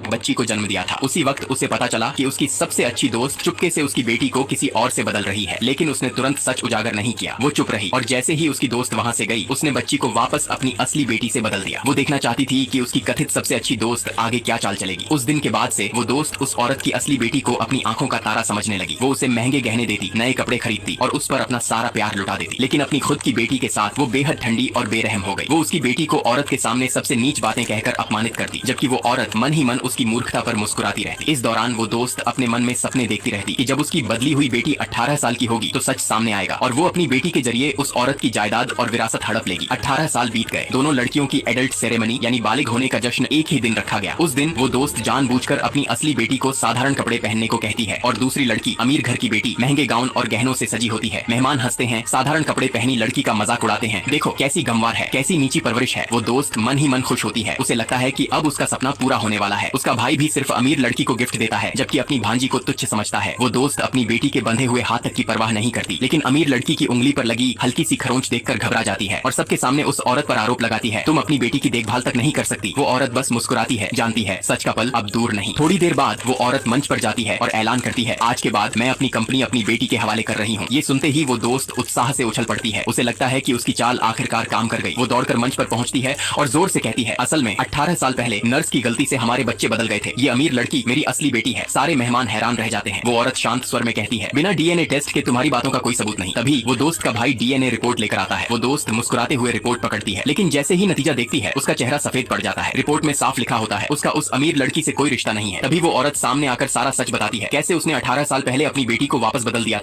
बच्ची को जन्म दिया था। उसी वक्त उसे पता चला कि उसकी सबसे अच्छी दोस्त चुपके से उसकी बेटी को किसी और से बदल रही है, लेकिन उसने तुरंत सच उजागर नहीं किया। वो चुप रही और जैसे ही उसकी दोस्त वहाँ से गई, उसने बच्ची को वापस अपनी असली बेटी से बदल दिया। वो देखना चाहती थी कि उसकी कथित सबसे अच्छी दोस्त आगे क्या चाल चलेगी। उस दिन के बाद से वो दोस्त उस औरत की असली बेटी को अपनी आंखों का तारा समझने लगी। वो उसे महंगे गहने देती, नए कपड़े खरीदती और उस पर अपना सारा प्यार लुटा देती, लेकिन अपनी खुद की बेटी के साथ वो बेहद ठंडी और बेरहम हो गई। वो उसकी बेटी को औरत के सामने सबसे नीच बातें कहकर अपमानित करती, जबकि वो औरत मन ही मन उसकी मूर्खता पर मुस्कुराती रहती। इस दौरान वो दोस्त अपने मन में सपने देखती रहती कि जब उसकी बदली हुई बेटी 18 साल की होगी तो सच सामने आएगा और वो अपनी बेटी के जरिए उस औरत की जायदाद और विरासत हड़प लेगी। 18 साल बीत गए। दोनों लड़कियों की एडल्ट सेरेमनी यानी बालिग होने का जश्न एक ही दिन रखा गया। उस दिन वो दोस्त जानबूझकर अपनी असली बेटी को साधारण कपड़े पहनने को कहती है और दूसरी लड़की, अमीर घर की बेटी, महंगे गाउन और गहनों से सजी होती है। मेहमान हंसते हैं, साधारण कपड़े पहनी लड़की का मजाक उड़ाते हैं। देखो कैसी गंवार है, कैसी नीची परवरिश है। वो दोस्त मन ही मन खुश होती है। उसे लगता है कि अब उसका सपना पूरा होने वाला है। उसका भाई भी सिर्फ अमीर लड़की को गिफ्ट देता है, जबकि अपनी भांजी को तुच्छ समझता है। वो दोस्त अपनी बेटी के बंधे हुए हाथ तक की परवाह नहीं करती, लेकिन अमीर लड़की की उंगली पर लगी हल्की सी खरोंच देखकर घबरा जाती है और सबके सामने उस औरत पर आरोप लगाती है, तुम अपनी बेटी की देखभाल तक नहीं कर सकती। वो औरत बस मुस्कुराती है, जानती है सच का पल अब दूर नहीं। थोड़ी देर बाद वो औरत मंच पर जाती है और ऐलान करती है, आज के बाद मैं अपनी कंपनी अपनी बेटी के हवाले कर रही हूँ। ये सुनते ही वो दोस्त उत्साह से उछल पड़ती है। उसे लगता है कि उसकी चाल आखिरकार काम कर गई। वो दौड़कर मंच पर पहुंचती है और जोर से कहती है, असल में 18 साल पहले नर्स की गलती से हमारे बच्चे बदल गए थे। ये अमीर लड़की मेरी असली बेटी है। सारे मेहमान हैरान रह जाते हैं। वो औरत शांत स्वर में कहती है, बिना डीएनए टेस्ट के तुम्हारी बातों का कोई सबूत नहीं। तभी वो दोस्त का भाई डीएनए रिपोर्ट लेकर आता है। वो दोस्त मुस्कुराते हुए रिपोर्ट पकड़ती है, लेकिन जैसे ही नतीजा देखती है उसका चेहरा सफेद पड़ जाता है। रिपोर्ट में साफ लिखा होता है उसका उस अमीर लड़की से कोई रिश्ता नहीं है। तभी वो औरत सामने आकर सारा सच बताती है, कैसे उसने 18 साल पहले अपनी बेटी को वापस बदल दिया